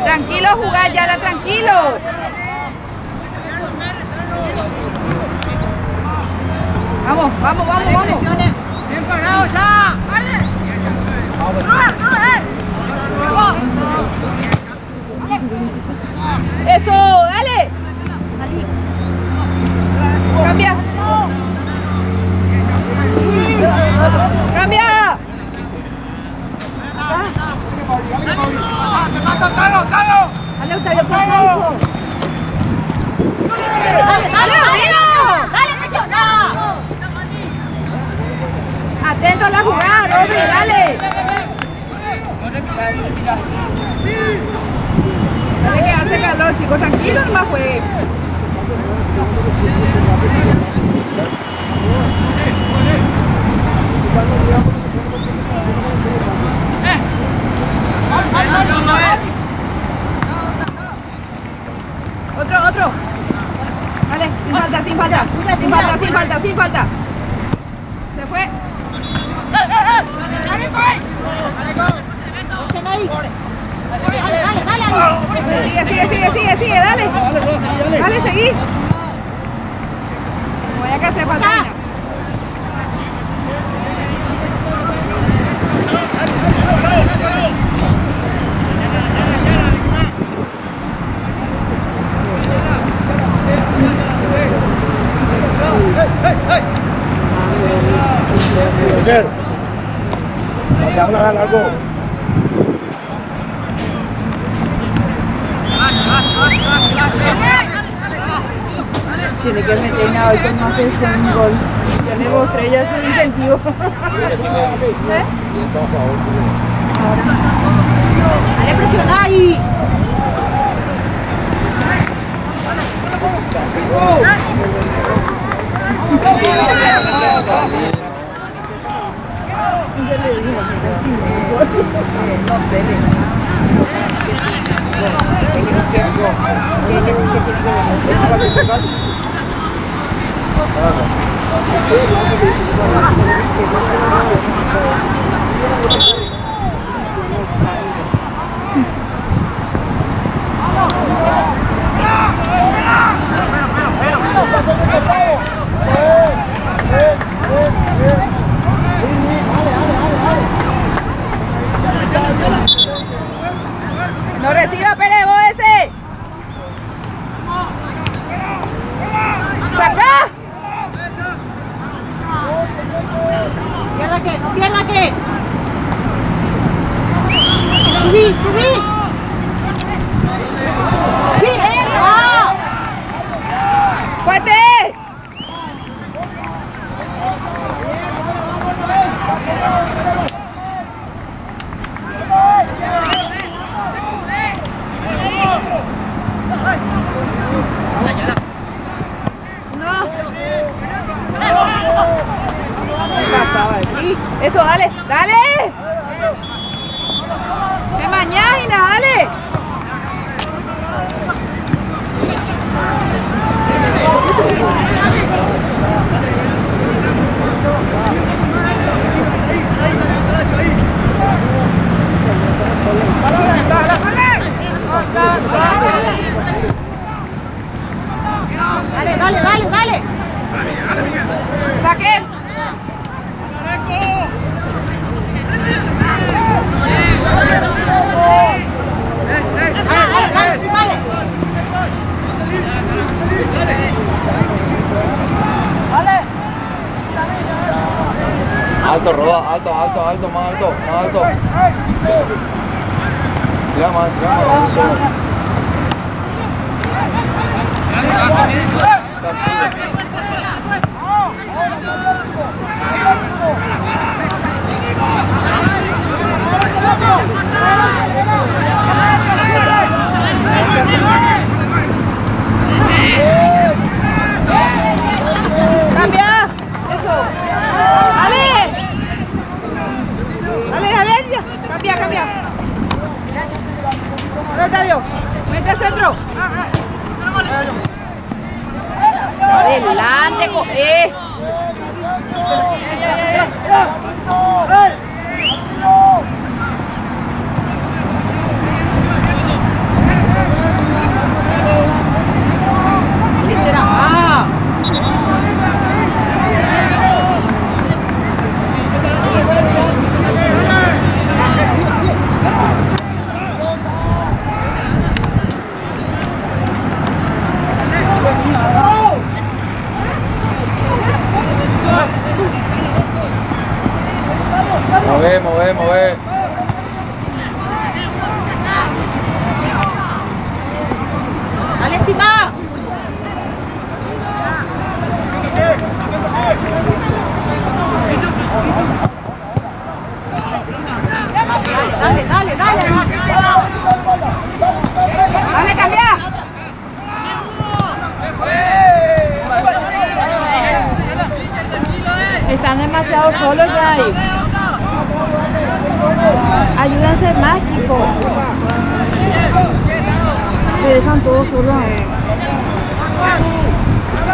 Tranquilo, jugar, Yala, tranquilo. Vamos, vamos, vamos, vamos. Bien parado ya. ¡Dale! Eso, dale. Cambia. Cambia. Dale, Octavio, por favor. Dale, dale, dale, presiona. Atento a la jugada, Robby, dale. Dale que hace calor, chicos, tranquilo nomás, pues. Otro. Dale, sin falta, sin falta. Sin falta, sin falta, sin falta. Se fue. ¡Dale, Coy! Sigue, dale. Dale, seguí. Voy a que hacer falta. Michelle, Agarra largo. Tiene que meter una hoy con más un gol. Ya le mostré ya su incentivo. ¿Eh? Dale, presiona ahí. No sé. No reciba Pérez, vos ese. ¡Saca! ¿Pierda qué? ¿No pierda qué? ¡Subí, subí! ¡Pierda! ¡Fuerte! Eso, dale, dale. ¡Qué mañana, dale! Dale, dale, dale, dale. Saque. Alto, Roda, alto, alto, alto, más alto, más alto. Tira más, eso. Cambia, eso. Dale. Dale, dale, ya. Cambia, cambia. Ahora Octavio, vente al centro. Adelante, Move, move. Dale encima. Dale, dale, dale. Dale, cambia. Están demasiado solos ya ahí. Ayúdense más, chicos. Se dejan todos solos.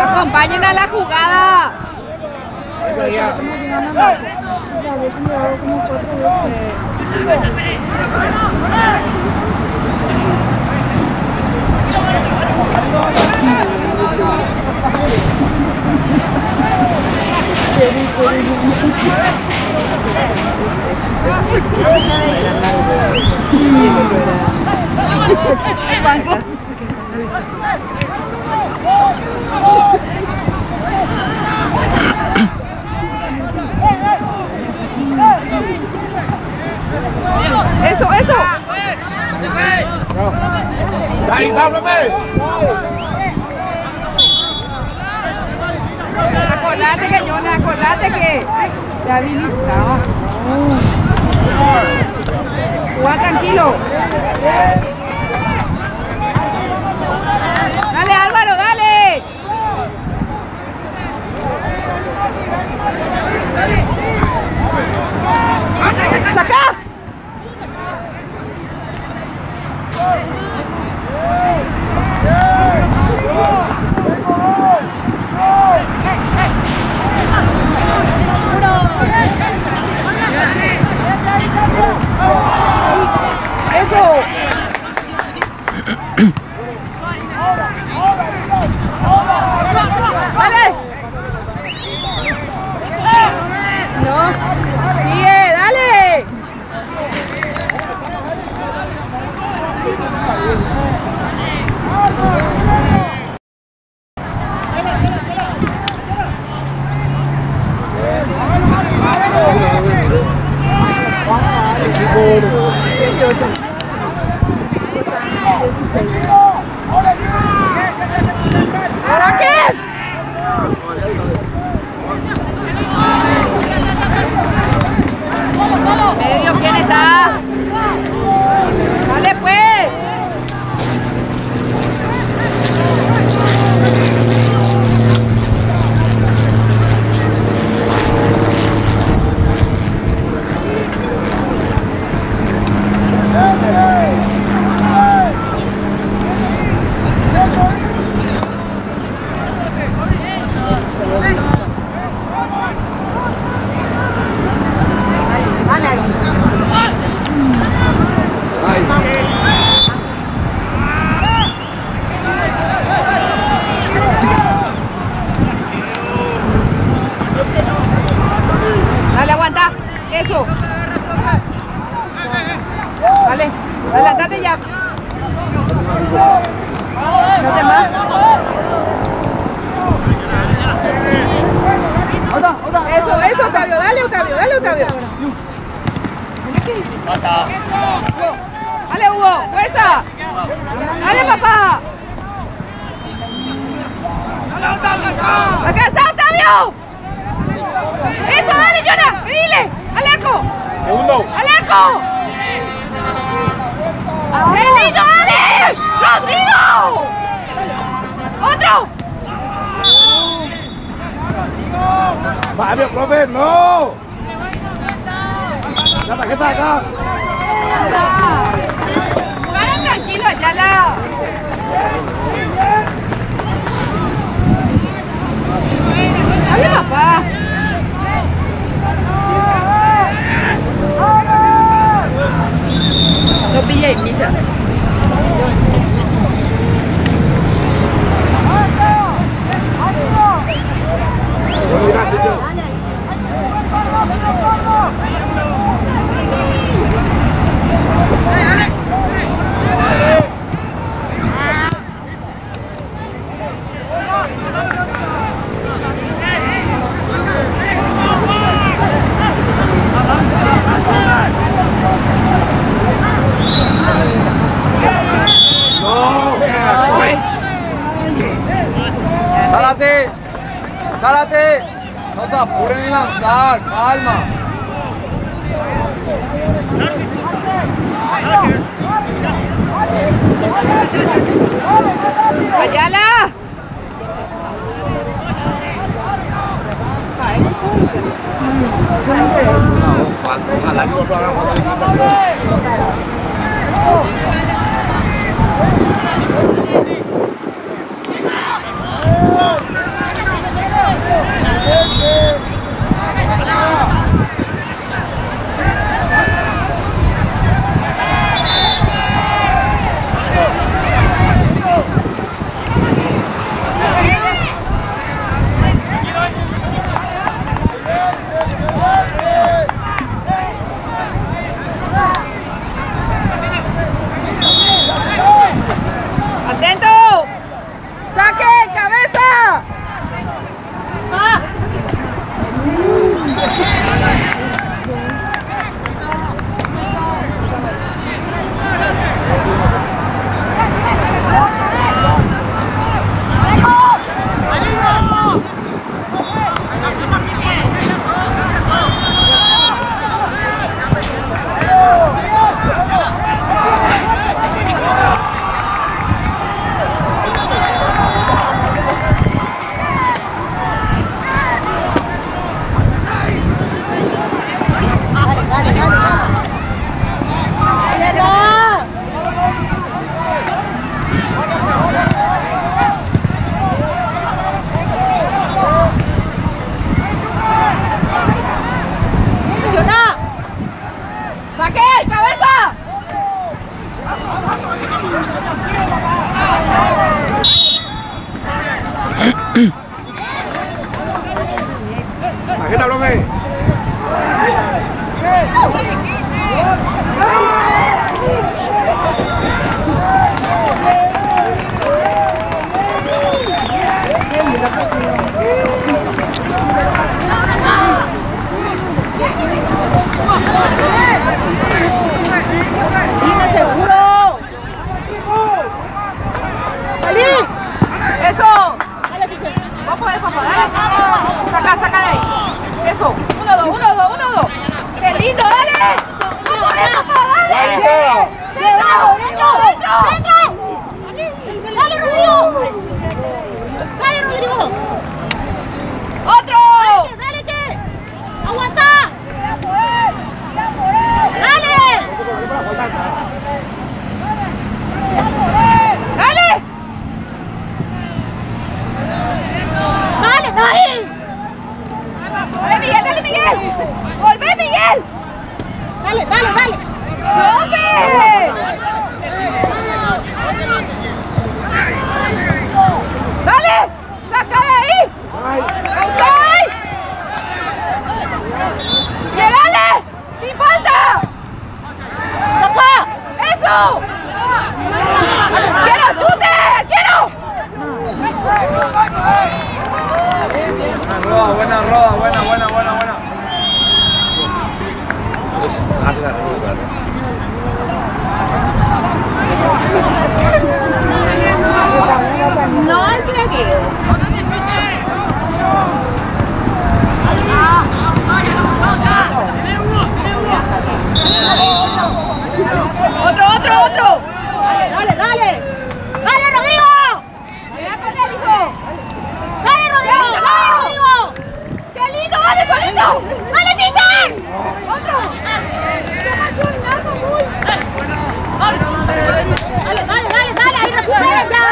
Acompañen a la jugada. Ahí está, profe. Acordate que Jonah, acordate que te habilitaba. Juega tranquilo. Dale Álvaro, dale. ¡Saca! ¡Eso! ¡Dale! No, sigue, dale. Equipo 18. ¡Saquen! Medio, ¿quién está? Dale pues. Dale, aguanta. Eso. Dale, adelantate ya. No te más. Eso, Octavio. Dale, Octavio. Dale, Hugo. Fuerza. Dale, papá. Alcanza, Octavio. Eso, dale, Jonah. Dile. Al arco. Segundo. ¡Al arco! ¡Benito, dale! ¡Rodrigo! ¡Otro! Fabio, profe, no. La tarjeta acá. Jugaron tranquilo, Ayala. Dale, papá. No pilla y misa. Sálate. No se apuren en lanzar. Calma. Ayala. Ojalá que lo hagan para ¡Saque! ¡Cabeza! Tarjeta, bloque. ¡Dime seguro! ¡Salí! ¡Eso! ¡Vamos a poder, papá! ¡Dale! ¡Saca de ahí! ¡Eso! ¡1, 2, 1, 2, 1, 2! ¡Qué lindo! ¡Dale! ¡Vamos a poder, papá! ¡Dale! ¡Dentro! ¡Dale, Rodrigo! ¡Dale, Rodrigo! ¡Otro! ¡Dale, que! ¡Aguanta! ¡Dale! ¡Dale! ¡Dale, dale! ¡Dale, Miguel, dale, Miguel! ¡Volvé, Miguel! ¡Dale, dale, dale! ¡Profe! ¡Dale! ¡Saca de ahí! ¡Outside! ¡Llegale! ¡Sin falta! ¡Saca! ¡Eso! ¡Quiero chute! ¡Quiero! Buena roda, buena. No al plaqueo. Otro. Dale, Rodrigo. Cuidado con él, hijo. Dale, Rodrigo. Qué lindo, dale, solito. Dale, César. Otro. Dale, ahí recupera ya.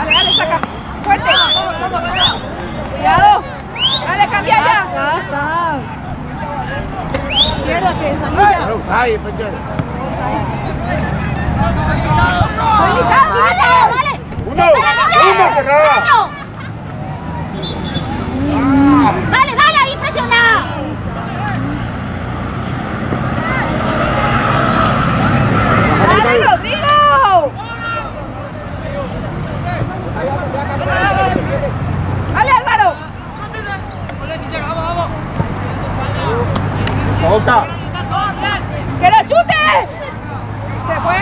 Dale, saca. Fuerte. Cuidado. Dale, cambia ya. Izquierda que Sanilla. Ahí, pecho. Dale. Uno, cerrada. Dale, ahí presiona. Dale, Rodrigo. Dale, Álvaro. Boca. ¡Que lo chute! Se fue.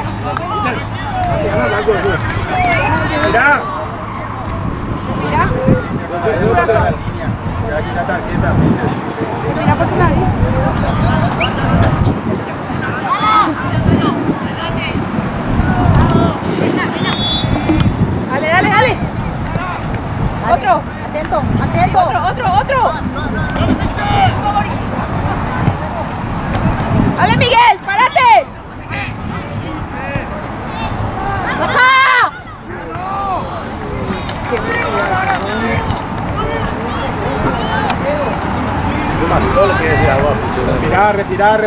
Mira. Mira por tu nariz. Dale. Otro. Atento. Otro. Dale, Miguel, párate. ¡Baja! Más solo que decir agua. Respirar.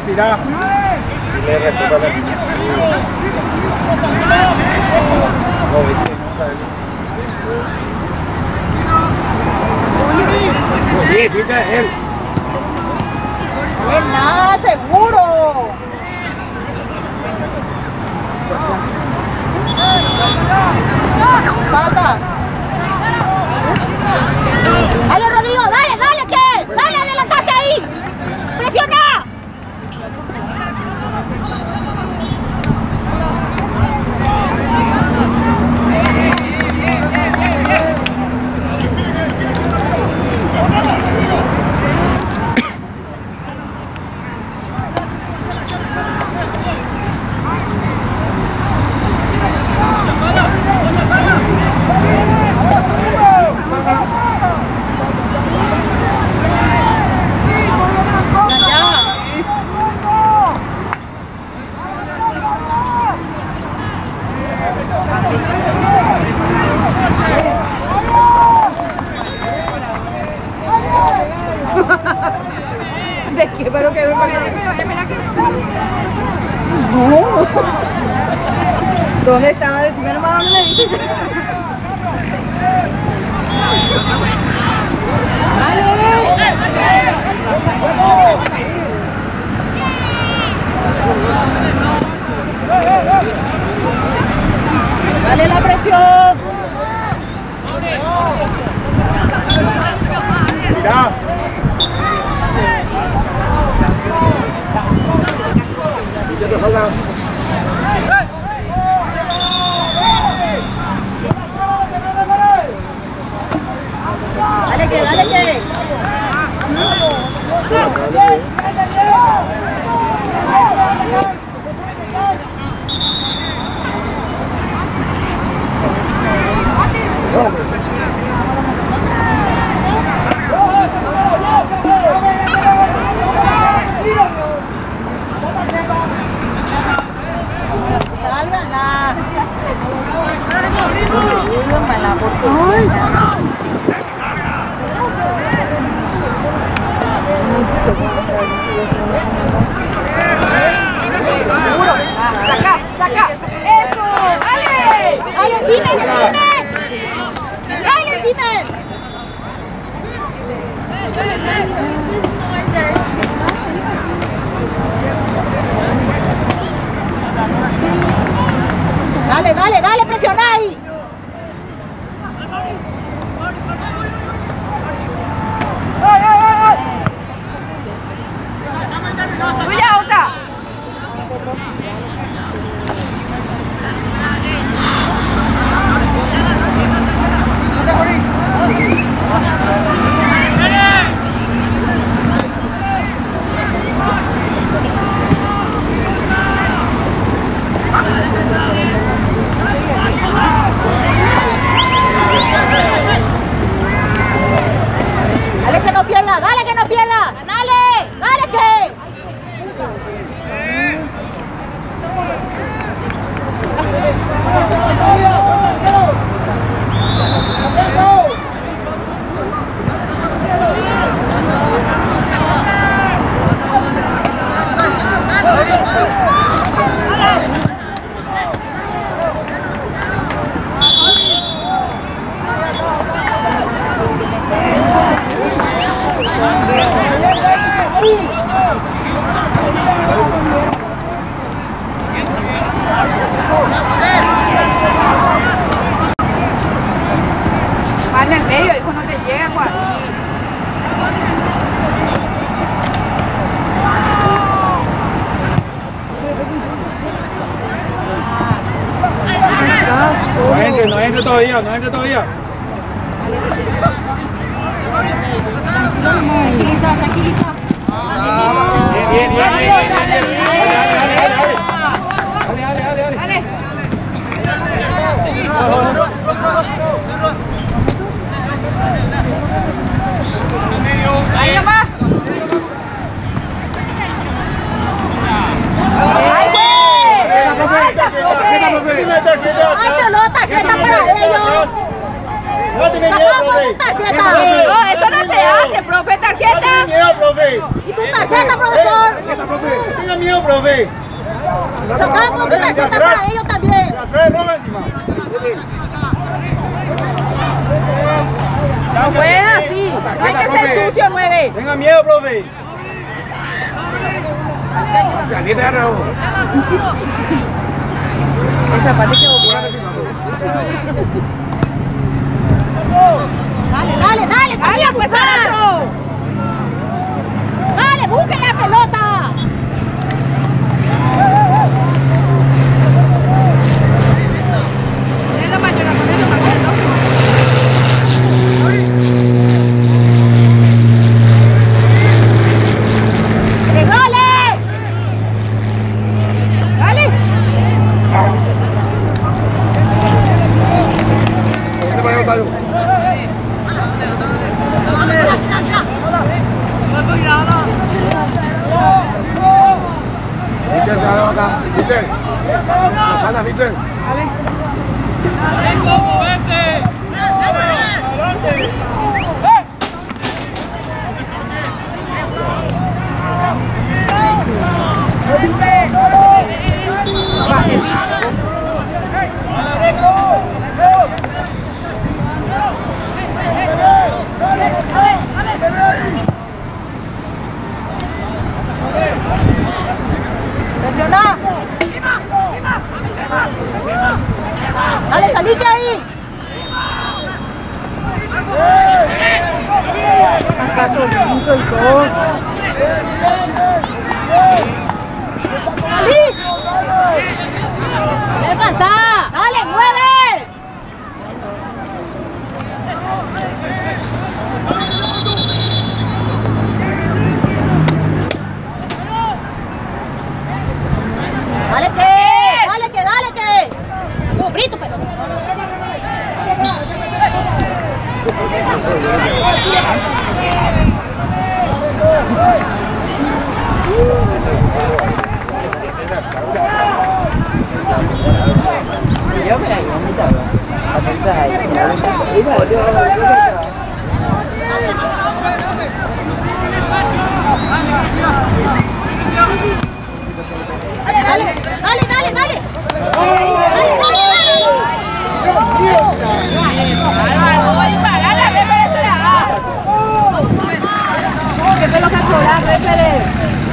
Le respeto a la niña. Bien, fíjate él. Dale, nada, seguro. Falta. Dale, Rodrigo, dale, que. Dale, adelantate ahí. Presiona. creo que es verdad que... ¿Dónde estaba? Decime nomás dónde me dice. Dale la presión. Ya. Ya te falta. Dale que, dale que. Saca, saca. Eso, dale. Dale, dime, dale, dime. Dale, dale, dale, presiona ahí. Cuidado, está. Dale que no pierda, dale que no pierda. Dale, dale que. En el medio, hijo, no te llega, Juan. No entre todavía, no entre todavía. Tranquiliza, tranquiliza. Bien, bien, bien, bien, Dale. Ahí nomás. ¡Ay, güey! ¡Ay, te lo tarjeta para ellos! No tiene miedo, profe. ¡Tarjeta! No, eso no se hace, profe, tarjeta. No tiene miedo, profe. ¿Y tu tarjeta, profesor? No tenga miedo, profe. Sacamos tu tarjeta para ellos también. Atrás, no encima. No puede así. No hay que ser sucio, 9. Tenga miedo, profe. Salí de arroz. Esa parte quedó bien. Dale, dale, dale, salía pues eso. Dale, busque la pelota. Ponelo mayor, ponelo mayor, ¿no?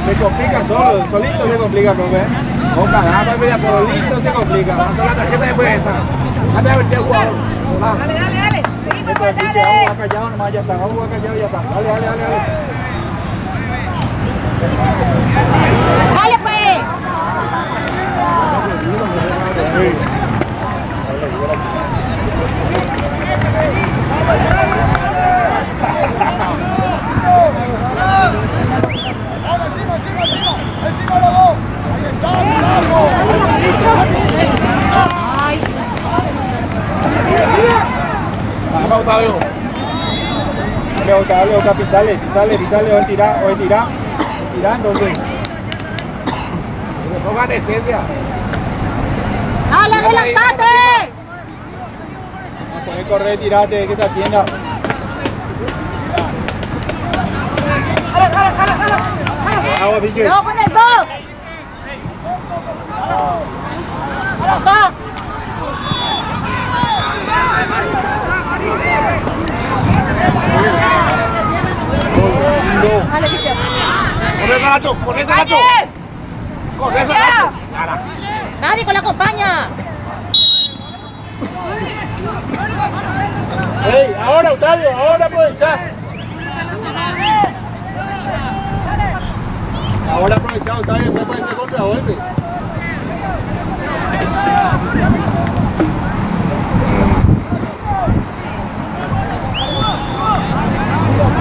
Se complica solo, solito se complica, profe. Con cagada, pero listo se complica. Manda la tarjeta de vuelta. Dale a ver qué jugador. Dale. Seguimos, pues, dale. Vamos a callado nomás, ya está. Vamos a callado, ya está. Dale. Dale, pues. Sí. Vamos, Octavio. Dale, Octavio, pisale, voy a tirar, entonces. Que ponga anestesia. Dale, adelantate. Vamos a correr, tirate, que te atienda. Vamos, Piche. No, con el 2. Dale, Piche. Corre, Nacho. Nadie con la acompaña. Hey, ahora, Octavio, ahora puede echar. Ahora aprovechado, Octavio, después puede ser contragolpe.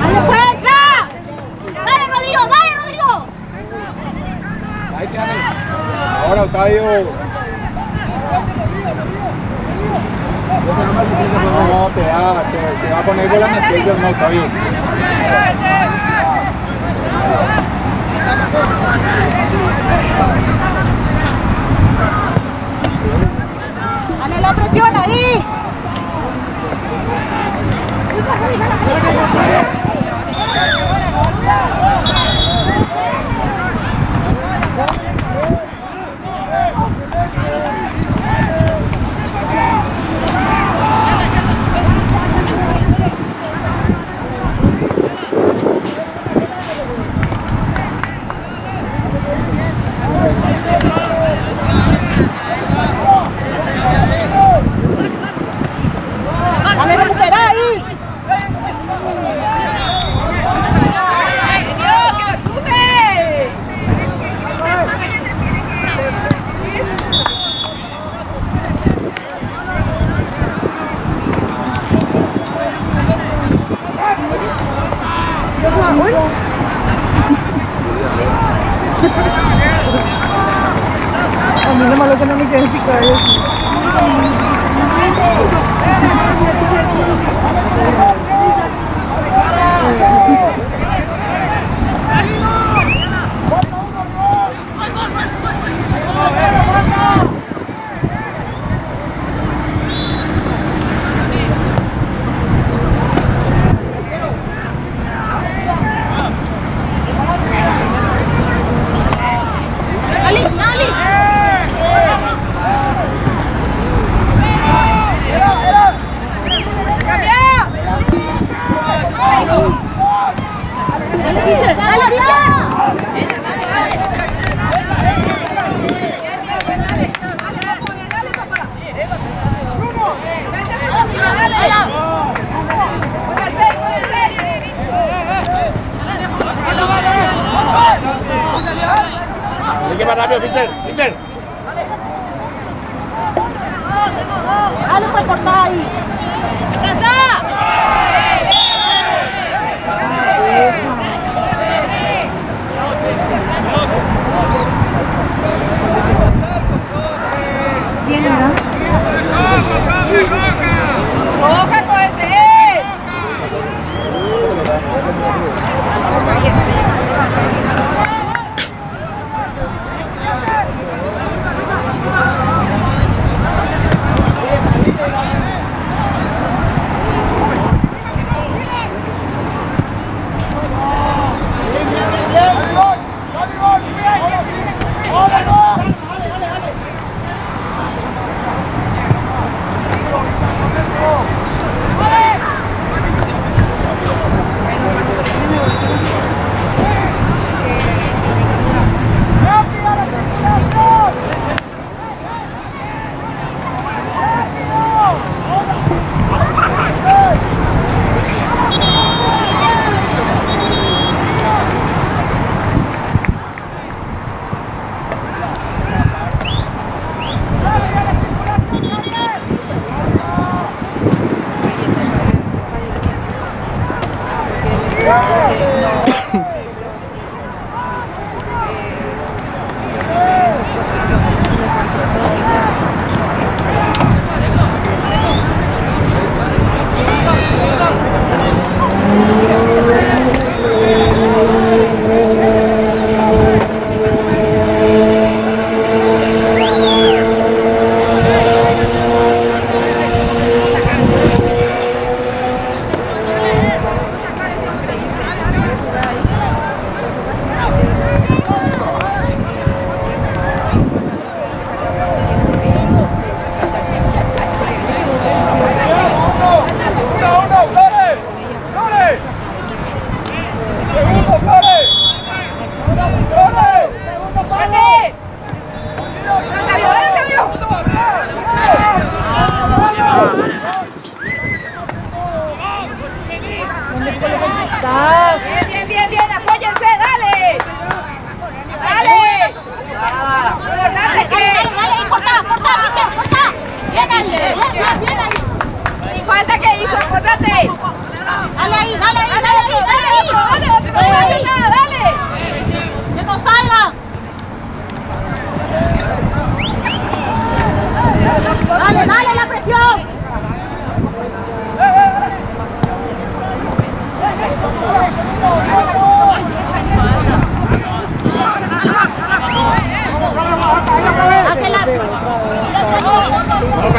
¡Dale, pues, entra! ¡Dale, Rodrigo! Ahí quédate. Ahora, Octavio. No, te va a poner con la anestesia, no, Octavio. ¡Dale la presión ahí! ¡Dale, recupera ahí! A mí lo malo que no me quieren picar eso. Lleva rápido, Pitcher. Dale, pues, corta ahí. ¿Quién era? ¡Roja, puede ser!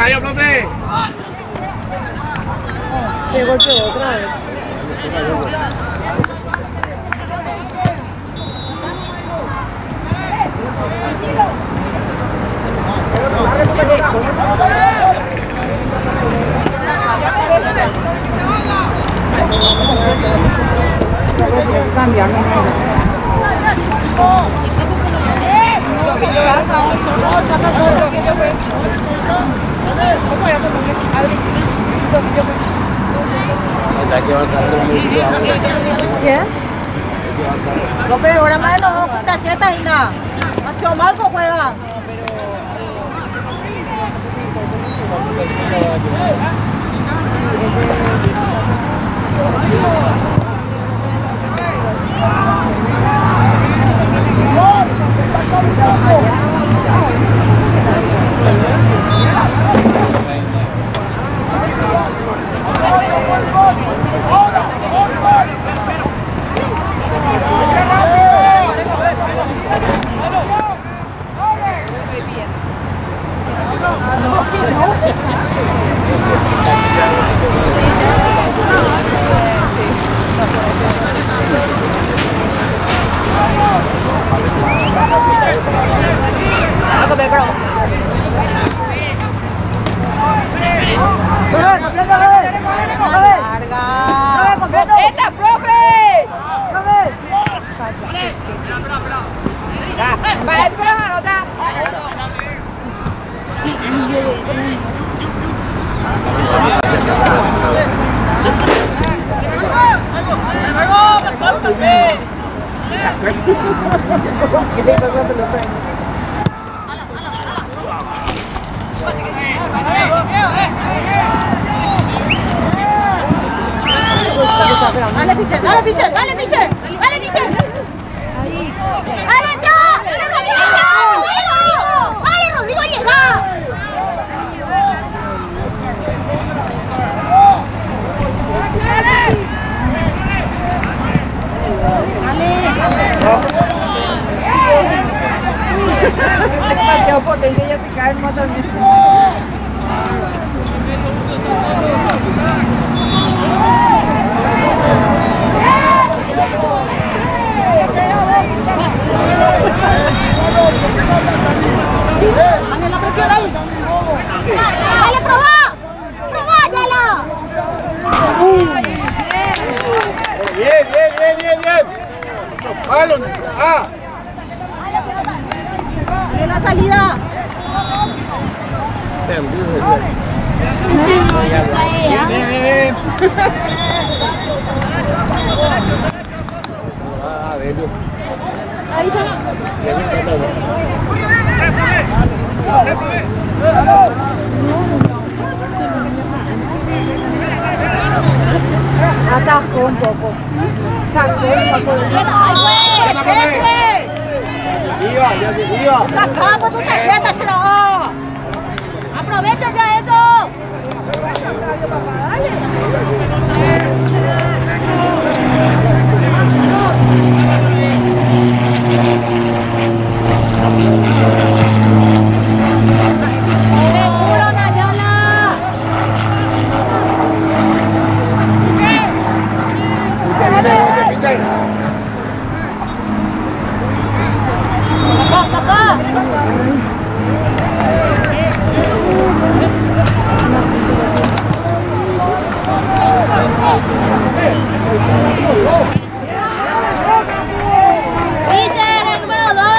Adiós, profe. Se golpeó otra vez. Cambiando. ¿Qué? Lo peor, ahora más los ojos con tarjeta y nada. Nació mal, pues juegan. ¡Completa, profe! Para el profe anota. Dale, pitcher, dale, pitcher, dale, pitcher, dale, pitcher. ¡Dale, entró! ¡Dale, Rodrigo! ¡Dale, Rodrigo, llega! Demasiado potente, ya se cae el motor. Dale la presión ahí. Dale, probá. Probá, Yala. Bien. Palo, ah. Dale la salida. Bien. Ahí está. Atascó un poco. Sacó un poco. Iba. Sacamos tu tarjeta, Shiro. Aprovecha ya eso. Saca. Dice el número 2.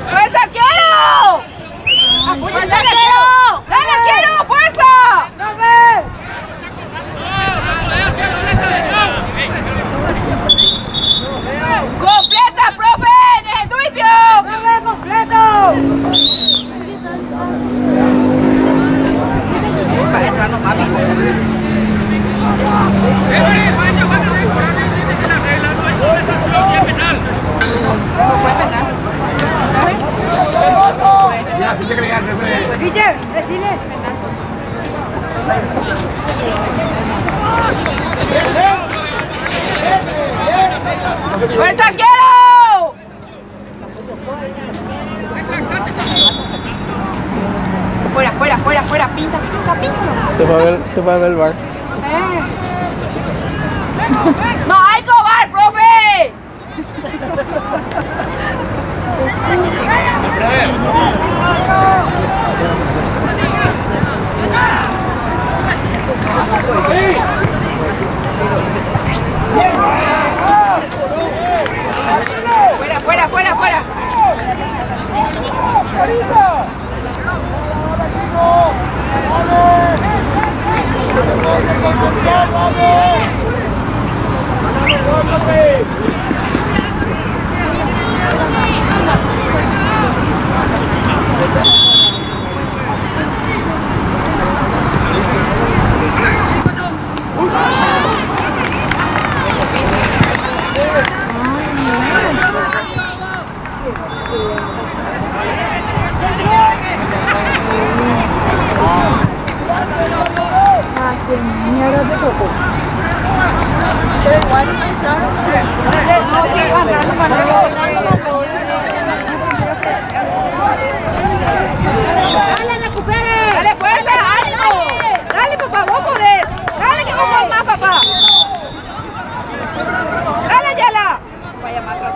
¡Fuerza, arquero! ¡Fuerza, arquero! ¡Dale, arquero! ¡Fuerza! ¡Completa, profe! ¡Necesito completo! Para entrarnos, mami. No fue penal. Ya, si te creías, jefe. Guille, dile. ¡Fuerza, arquero! Fuera, fuera, fuera, fuera, pinta, pinta, pinta. Se fue a ver el bar. ¡No hay cobar, profe! Fuera, fuera, fuera, fuera. ¡Dale, recupere! ¡Dale fuerza! ¡Ánimo! ¡Dale, papá! ¡Vos podés! ¡Dale que vos más, papá! ¡Dale, Yala! Vaya más atrás.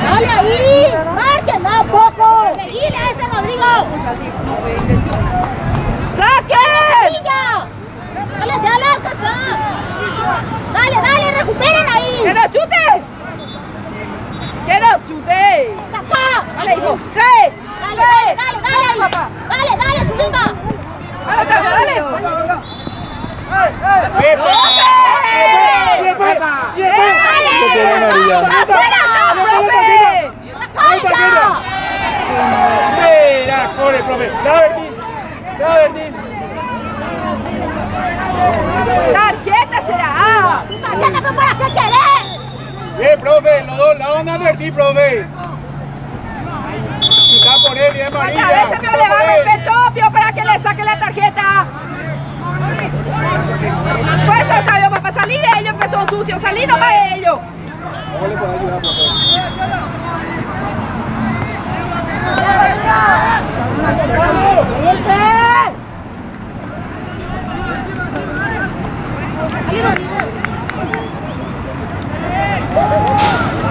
¡Dale ahí! ¡Márquenla un poco! ¡Seguile a ese Rodrigo! ¡Saquen! ¡Villa! ¡Dale, dale, Alcázar! ¡Dale, dale, recuperen ahí! ¡Que no chute! ¡Que no chute! ¡Acá! ¡Dale, hijo! ¡Tres! ¡Dale, dale, dale, dale! papá! ¡Dale, dale, subimos! ¡Dale, dale! ¡Bien, ¡Profe! Mira, corre, profe. ¡Da, Bertín! ¡Da, Bertín! ¡Tarjeta será! ¡Tarjeta, pero para qué querés! Bien, profe, los dos la van a advertir, profe. Está por él, bien, ¿Cuántas amarilla. veces me le va a romper Topio para que le saque la tarjeta? Pues Octavio, papá, salí de ellos que son sucios, salí nomás de ellos. ¿Cómo le puedo ayudar, profe?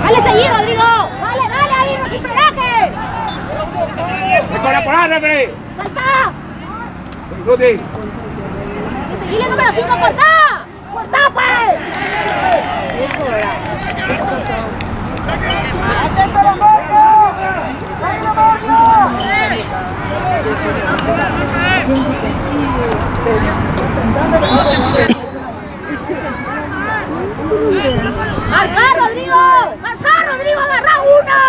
¡Dale, seguí, Rodrigo! ¡Dale, dale ahí, no te esperaste! ¡Con la Rodri! ¡Salta! Rodri. ¡Seguile, número 5, cortá! ¡Cortá, pues! ¡Marca, Rodrigo! ¡Marca, Rodrigo! ¡Agarra uno!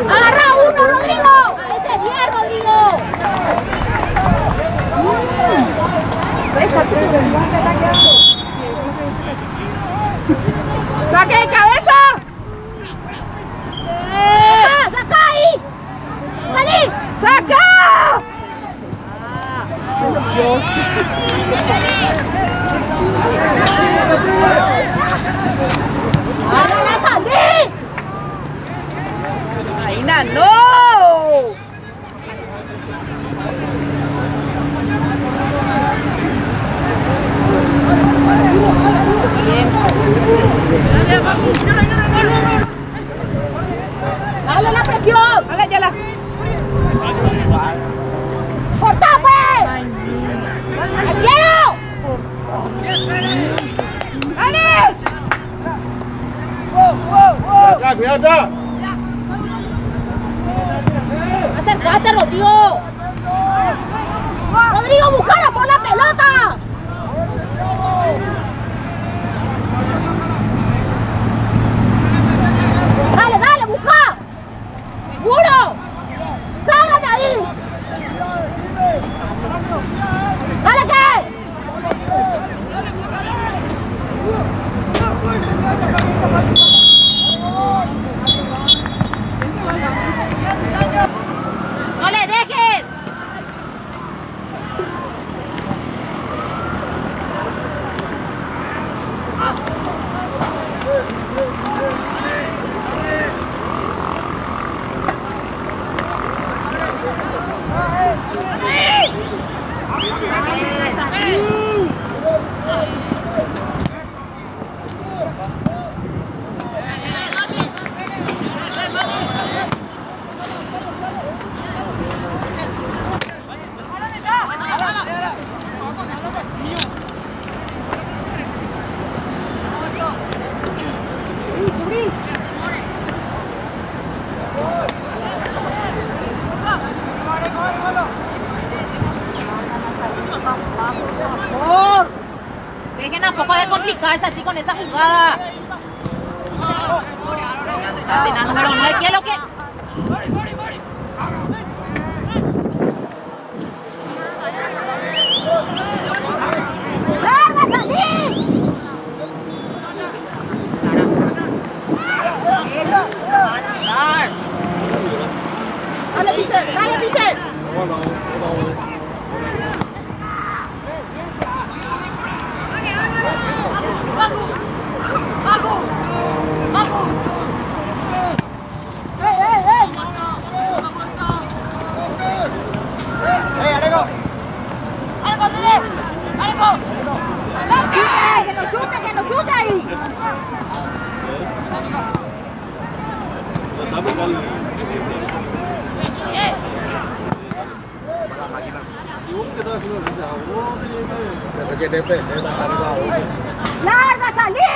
¡Agarra uno, Rodrigo! ¡Este es bien, Rodrigo! ¡Saque de cabeza! ¡Saca ahí! ¡Salí! ¡Saca! ¡Ahora salí! ¡Aina, no! ¡Dale la presión! ¡Dale, ya la! ¡Cortá, pues! ¡Al cielo! ¡Dale! ¡Cuidado! ¡Acércate, Rodrigo! ¡Rodrigo, buscara por la pelota! ¡Dale, dale, busca! ¡Seguro! ¡Salga de ahí! ¡Dale, qué! ¡No le dejes! Dejen un poco de complicarse así con esa jugada. Número 9, ¿qué es lo que? ¡Larga, salí! ¡Dale, Fischer! ¡Dale, Fischer! ¡Que nos chute ahí! ¡Larga, salí!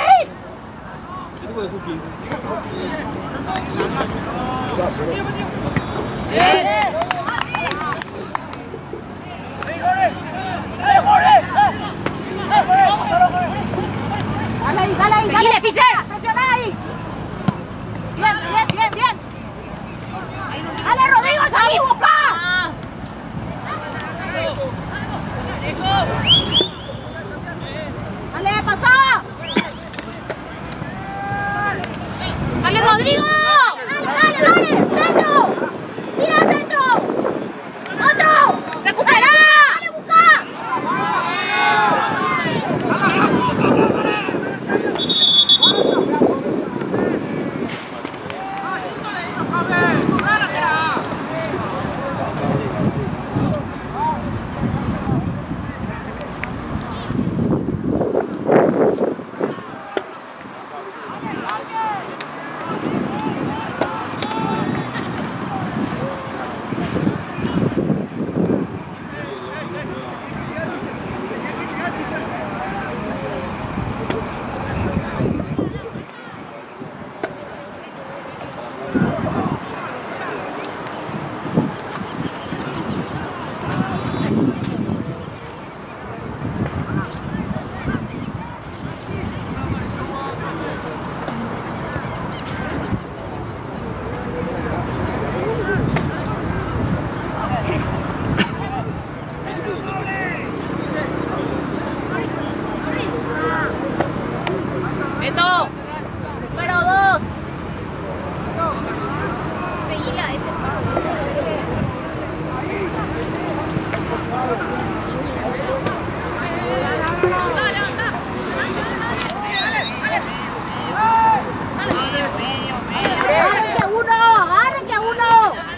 Dale ahí, dale, Fischer. Presiona ahí. Bien. Dale, Rodrigo, salí, busca. Dale, pasa. Dale, Rodrigo. Dale, centro. Tira centro. Otro. Recupera. Dale, busca.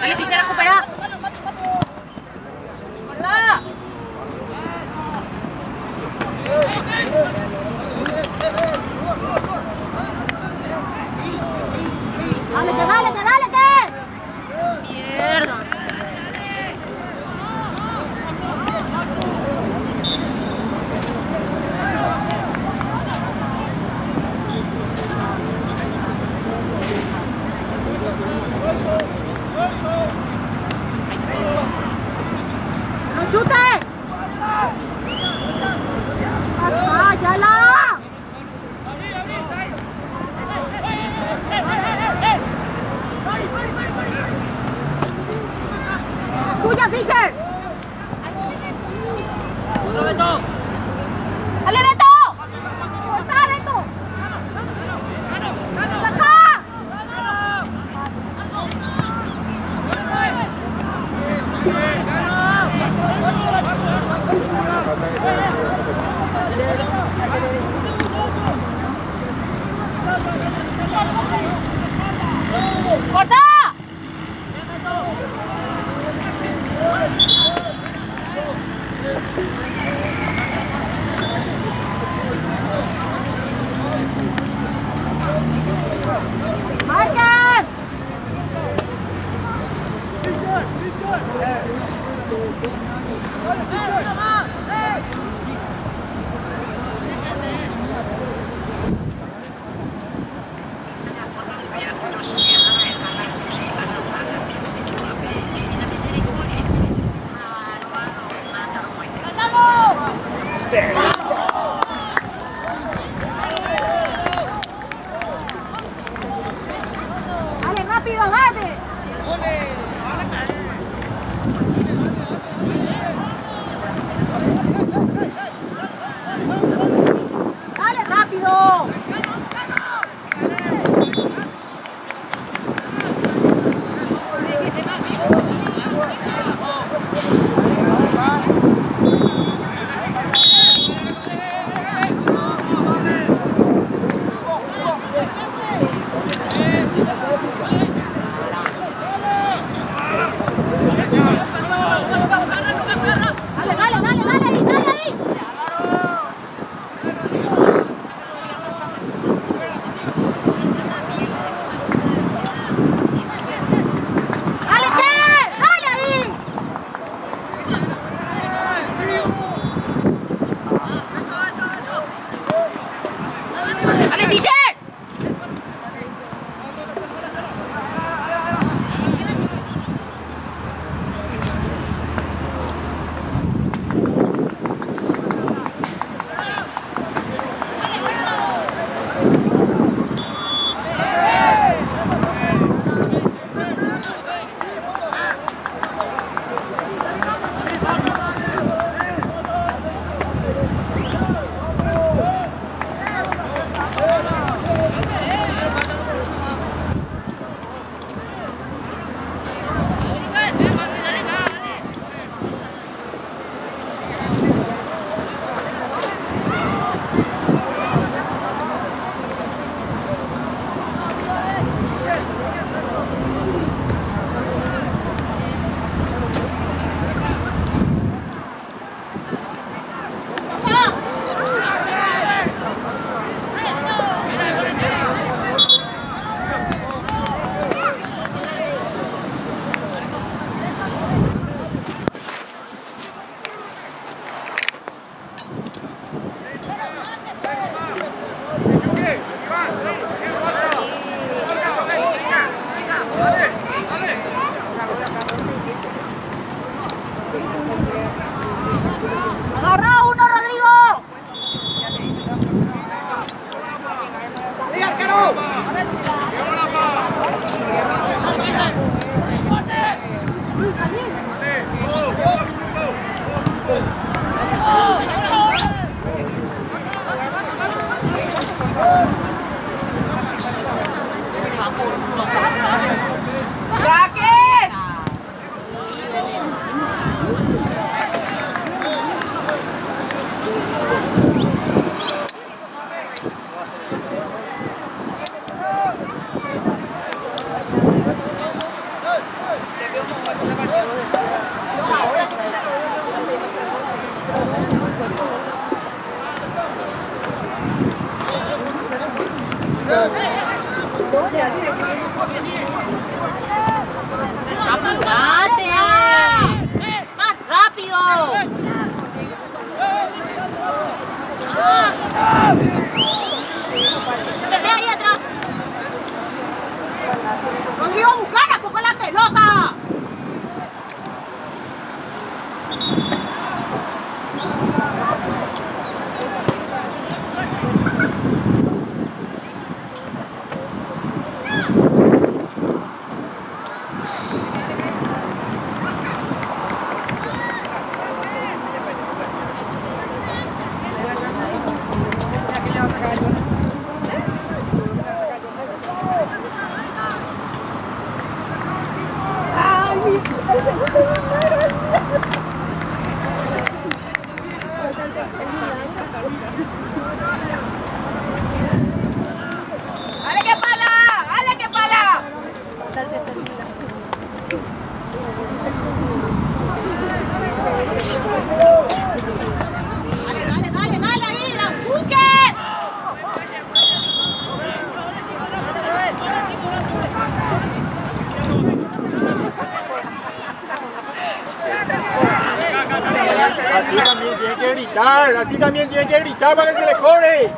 Vale, Fischer, recupera. ¡Guarda! Dale, mierda. ¡No chute! ¡Váyala! ¡Tuya, Fischer! Otro Beto. ¡Dale, Beto! ¡Corta, Beto! ¡Saca! ¡Corta! ¡Marquen! ¡Dale, rápido, dale! ¡Apúrate! ¡Más rápido! ¡Desde ahí atrás! ¡Rodrigo, buscar a poco la pelota! ¡Ale que pala! ¡Ale que pala! Dale, ahí, la buque. Así también tiene que gritar, así también tiene que gritar para que se le cobre.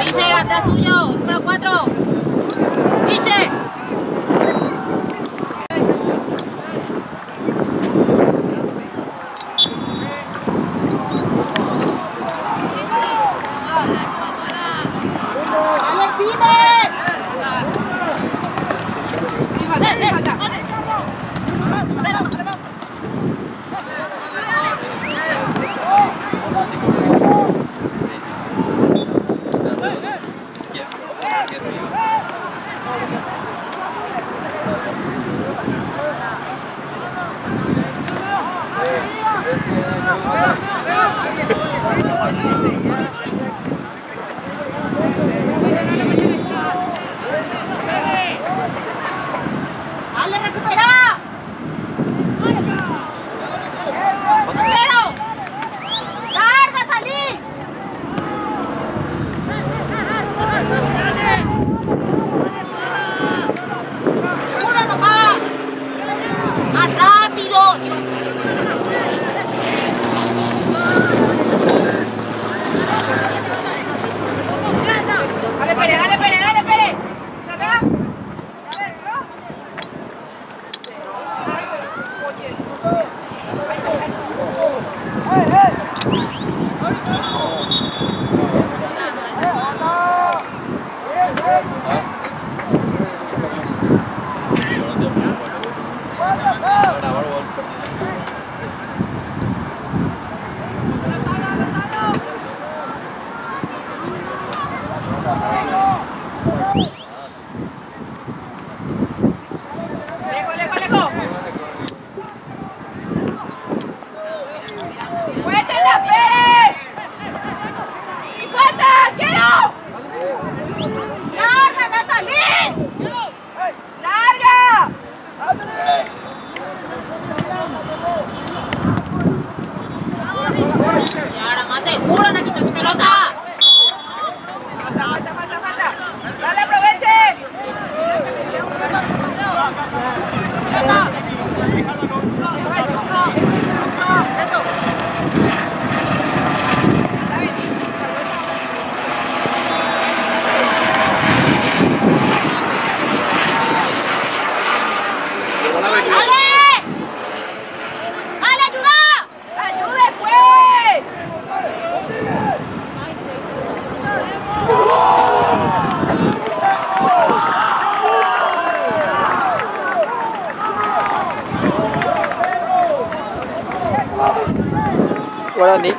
Fischer, atrás tuyo, número 4. Fischer. ¡Dale, Cime! ¡Dale, recupera! ¡Pero! ¡Larga, salí! ¡Seguro, papá! ¡Más rápido! ¡Dale, Pérez! ¡Dale, Pérez! ¡Dale, Pérez! ¡Saca! guaraní.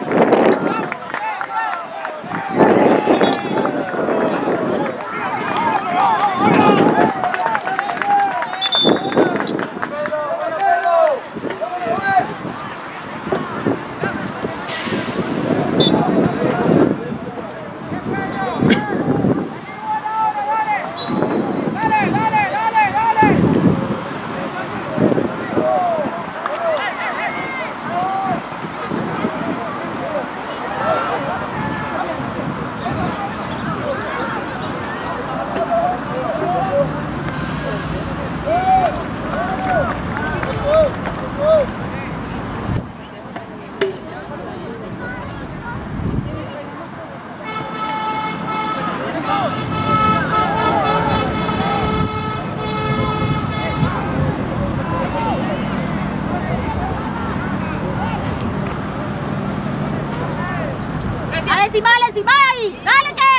Encima ahí, dale que.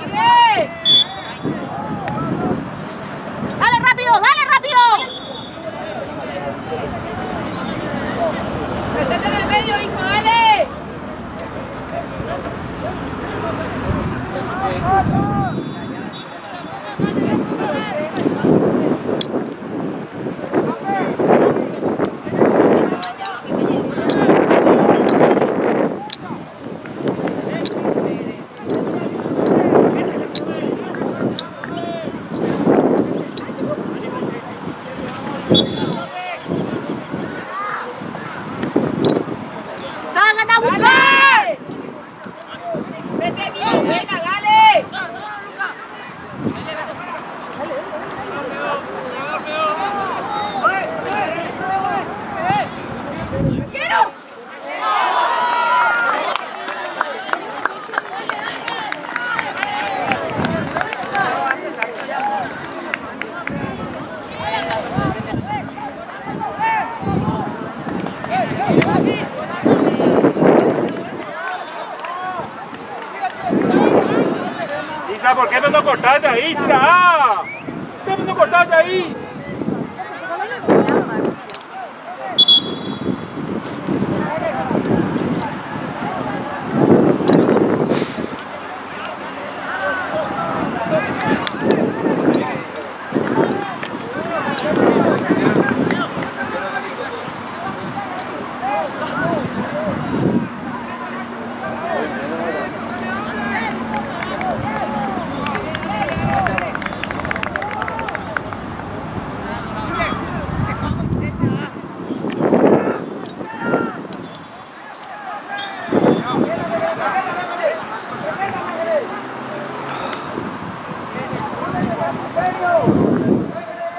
¡Sigue! Dale rápido, dale rápido. Métete en el medio, hijo, dale. ¡Dale! ¡Vete bien, venga, dale! ¡Quiero! Isa, ¿por qué no cortaste ahí, Isa? ¿Por qué no cortaste ahí?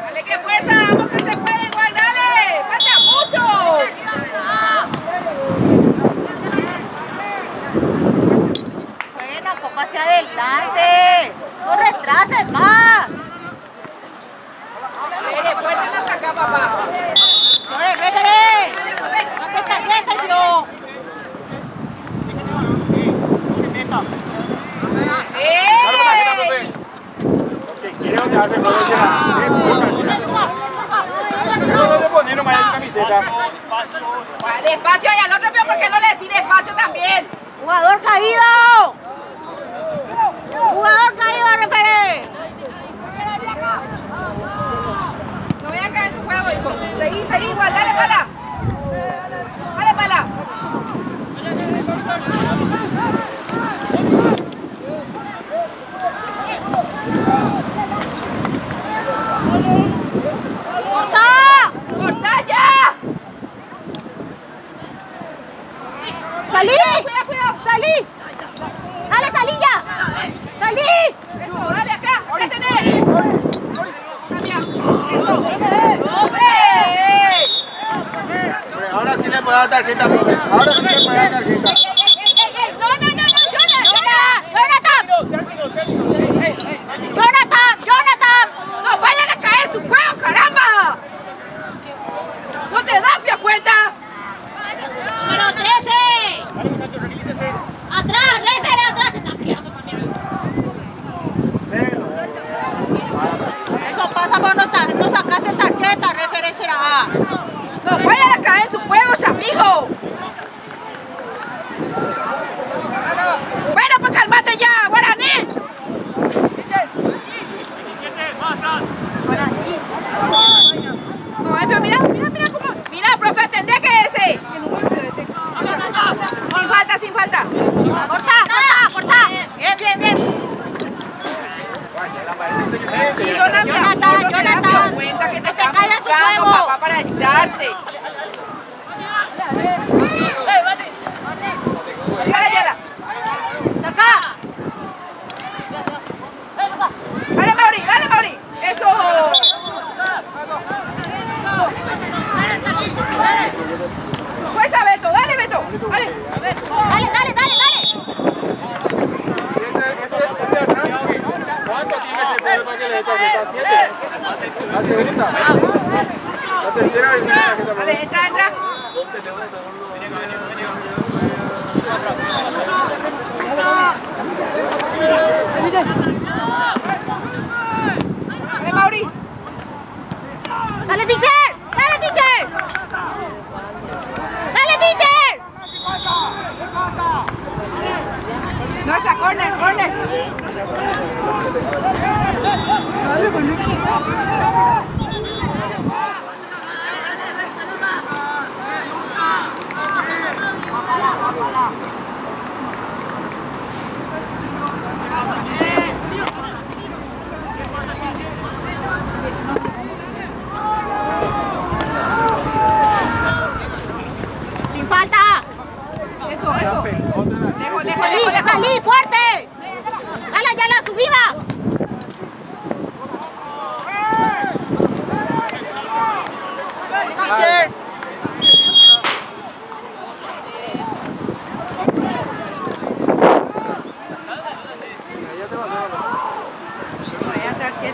Dale, que fuerza, vamos que se puede igual, dale, falta mucho. Bueno, un poco hacia adelante. No retrases más. Dale, fuerza la saca, papá. Corre, réjale. No te calles, yo. Quiero que hace no te pones nomás en camiseta. Despacio y al otro veo porque no le decís despacio también. Jugador caído. Jugador caído, referee. No voy a caer en su juego, hijo. Seguí igual, dale pala. Dale pala. ¡Corta ya! ¡Salí! Cuidado. ¡Salí! ¡Dale! para echarte. Dale, Yala. Dale, Mauri, dale, Mauri. Eso. Fuerza, Beto, dale, Beto. Dale. Dale, dale, dale, dale. ¿Cuánto tiene ese poder para que le dé tarjeta? ¿7? ¿La señorita? La tercera vez que tarjeta. Dale, entra, entra. Dale, Mauri. Dale, Fischer. Dale, Fischer. Dale, Fischer. Nuestra, corner, corner. Dale, bonito. Sin falta. Eso, eso. Lejos, lejos, lejos, Salí, lejos. salí, fuerte. Dale, ya la subida. Fischer. Voy a hacer que...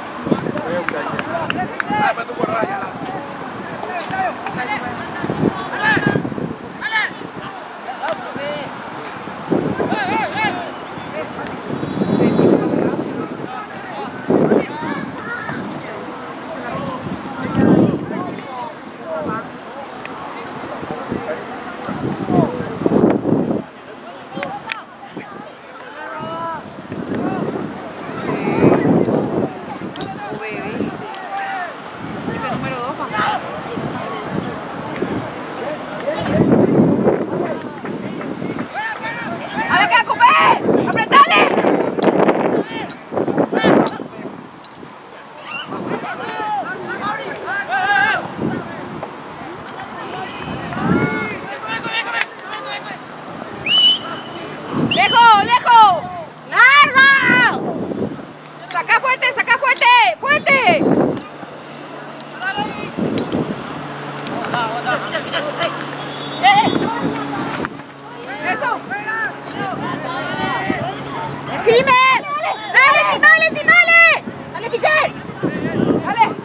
Ah, pues tú corras ya. ¡Lejos, lejos! ¡Larga! ¡Saca fuerte, saca fuerte! ¡Fuerte! ¡Eso! ¡Encima! ¡Dale, Simale, Simale! ¡Dale, Fischer! ¡Dale!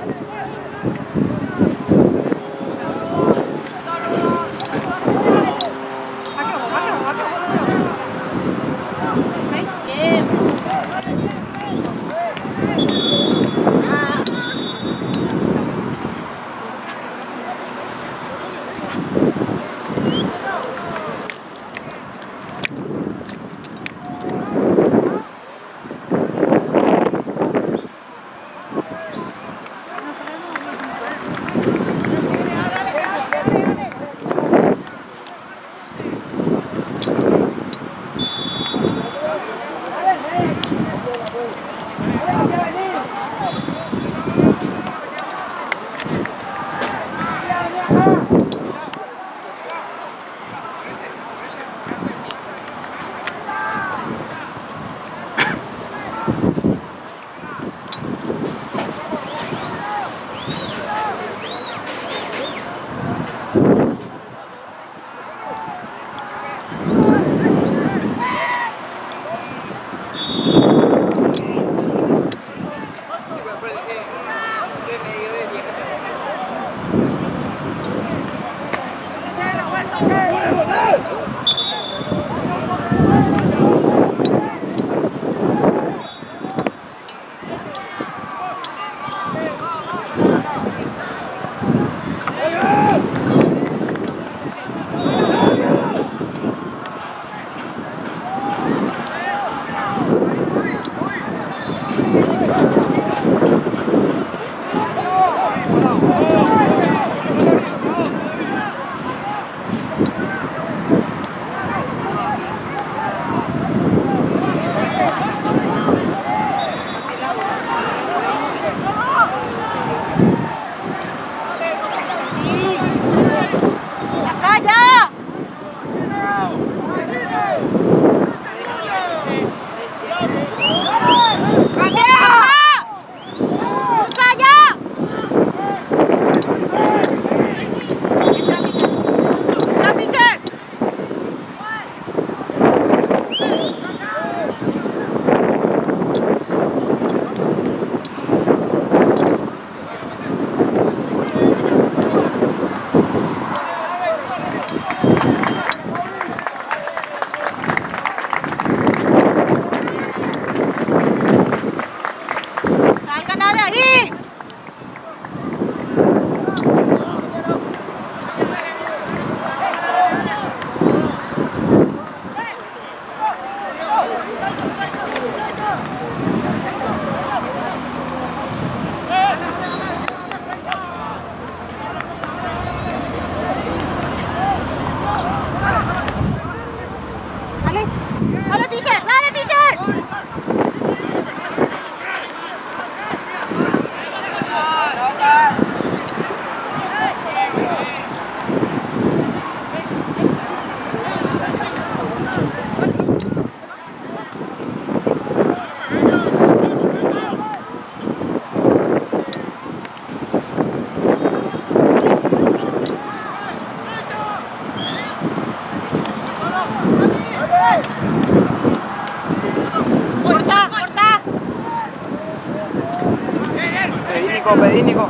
Nico, pedí, Nico.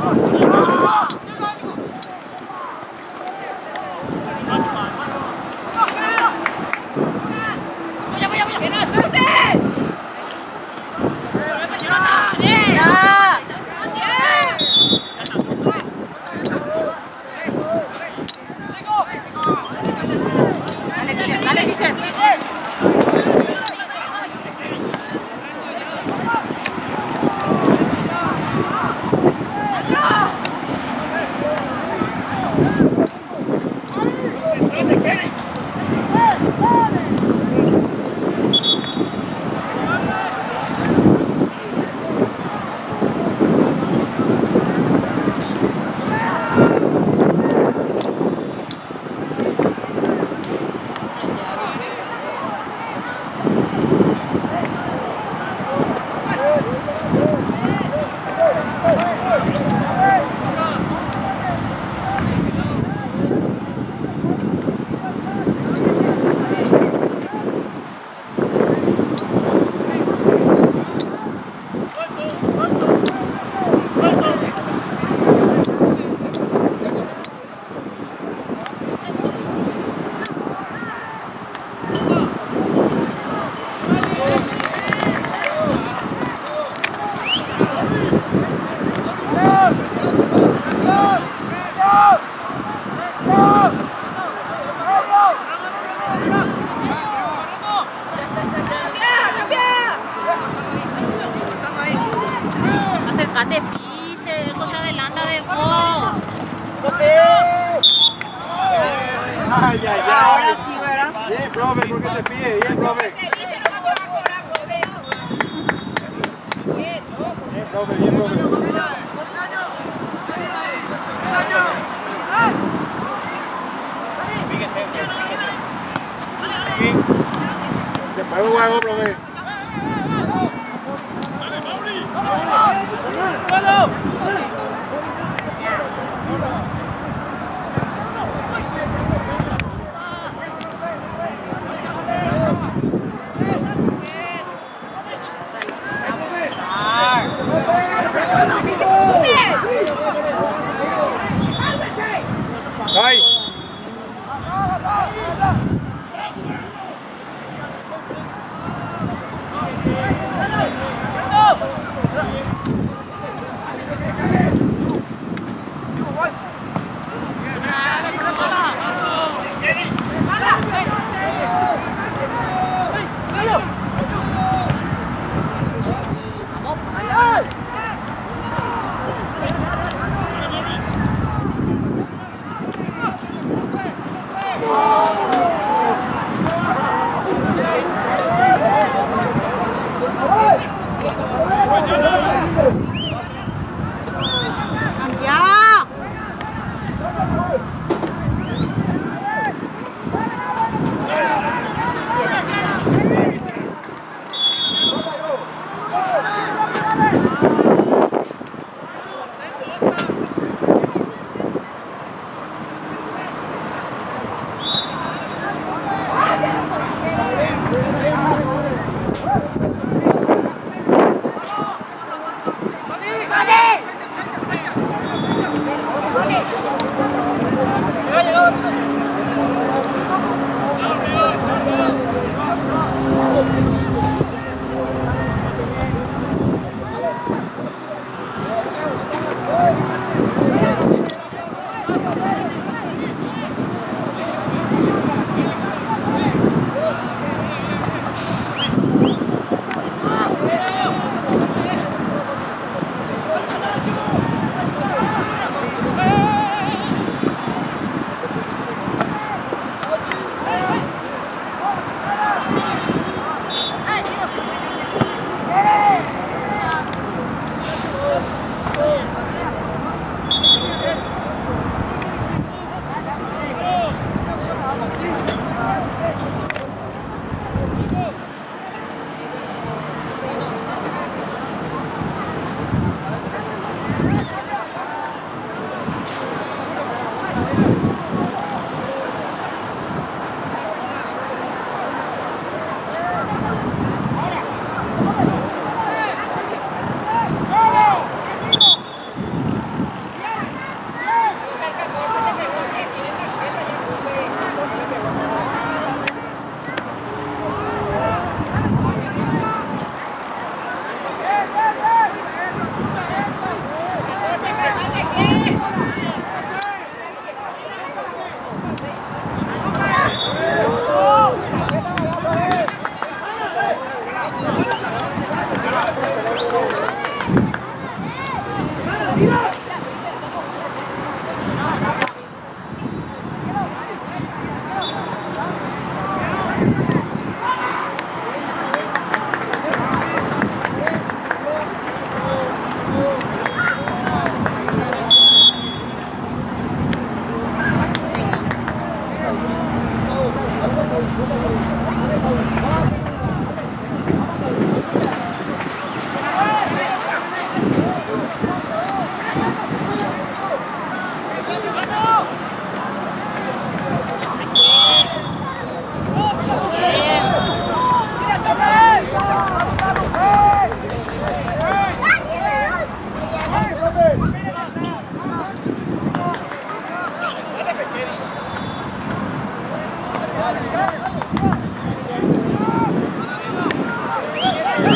¡Que no chute! Dale, Vicente. Acércate, Fischer, cosa adelanta de vos. Ay, ay, ay. Ahora sí, ¿verdad? Bien, profe, ¿por qué te pide? Bien, profe. Bien, profe, bien, profe. Te pago huevo, profe. Ay.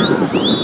Vamos,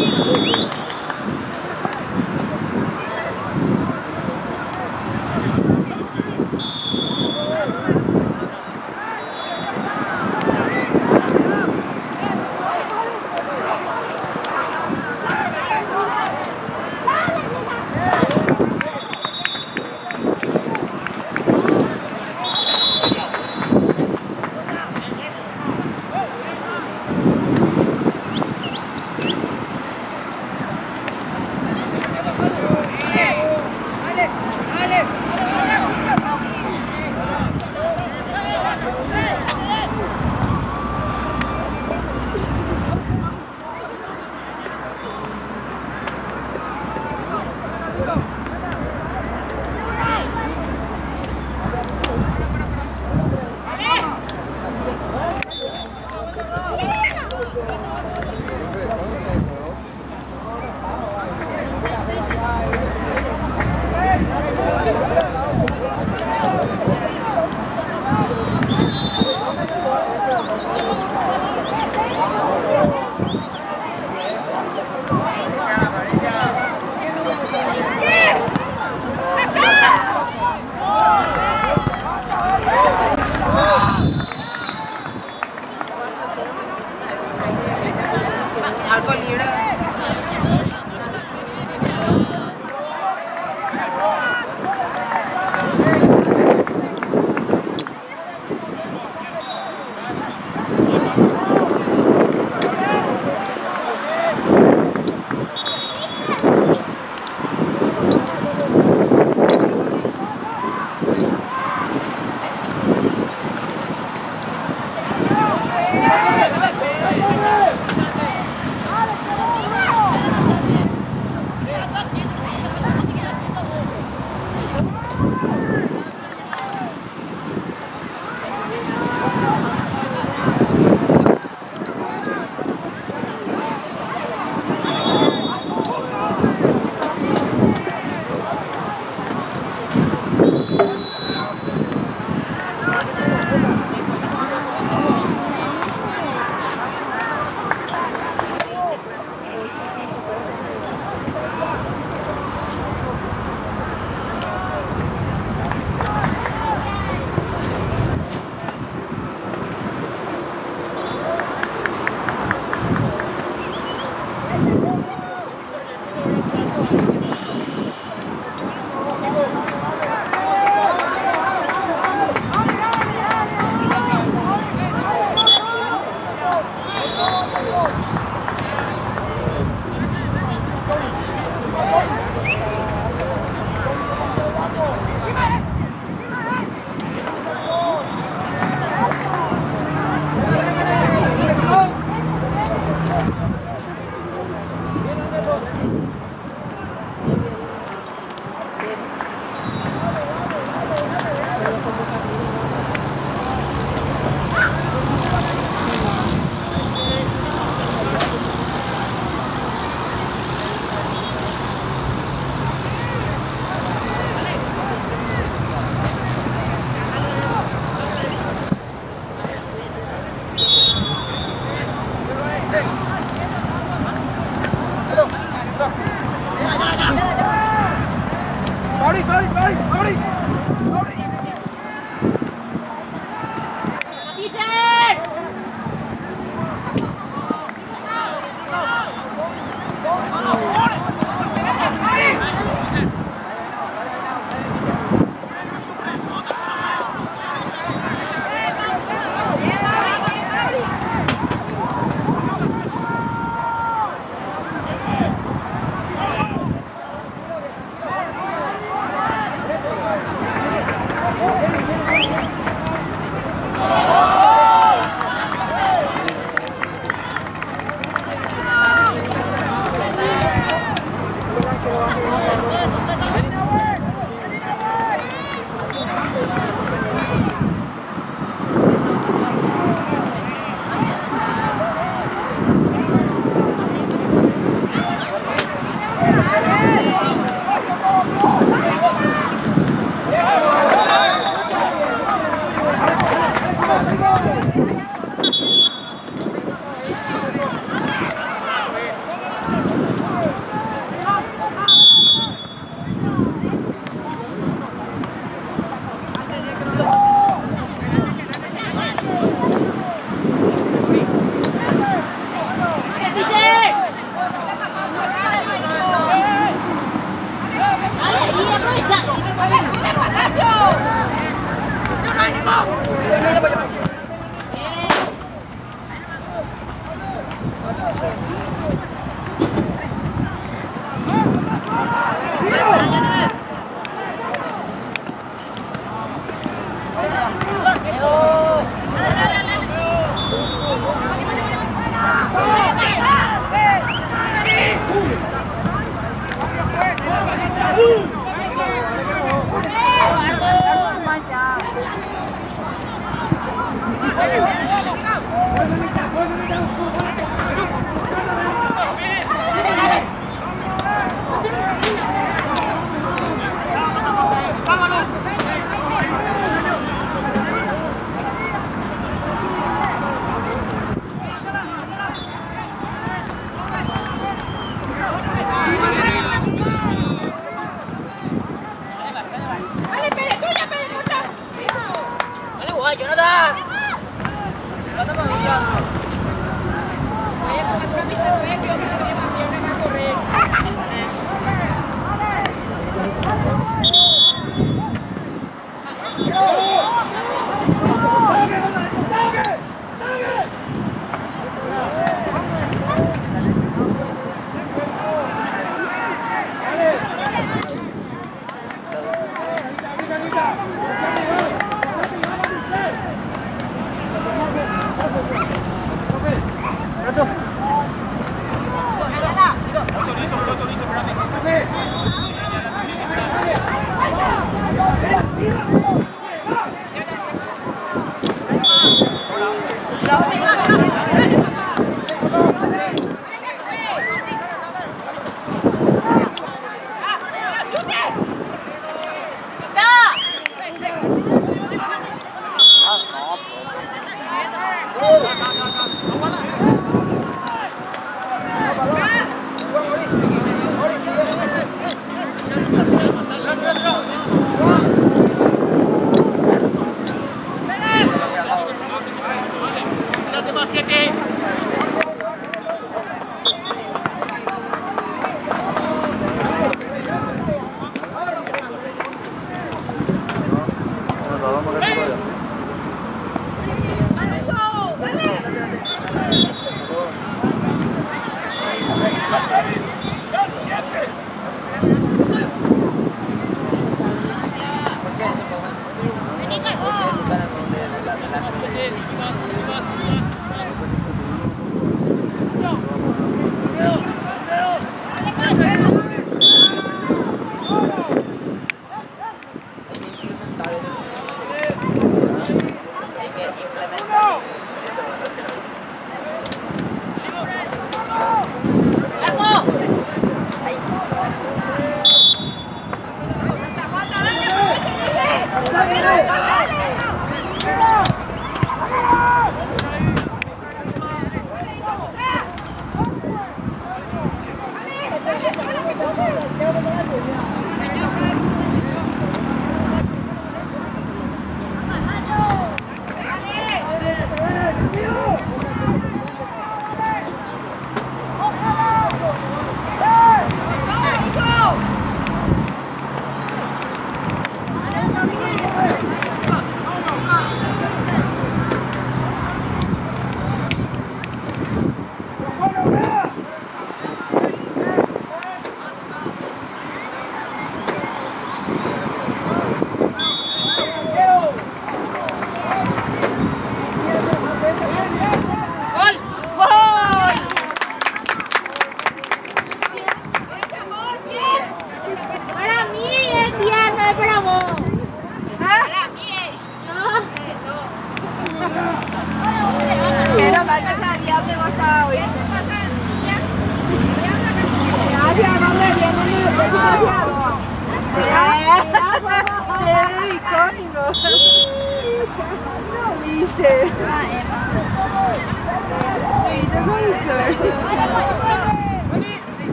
Dice.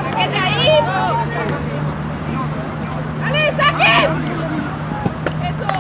¡Sáquete ahí! ¡Dale, saque! ¡Eso!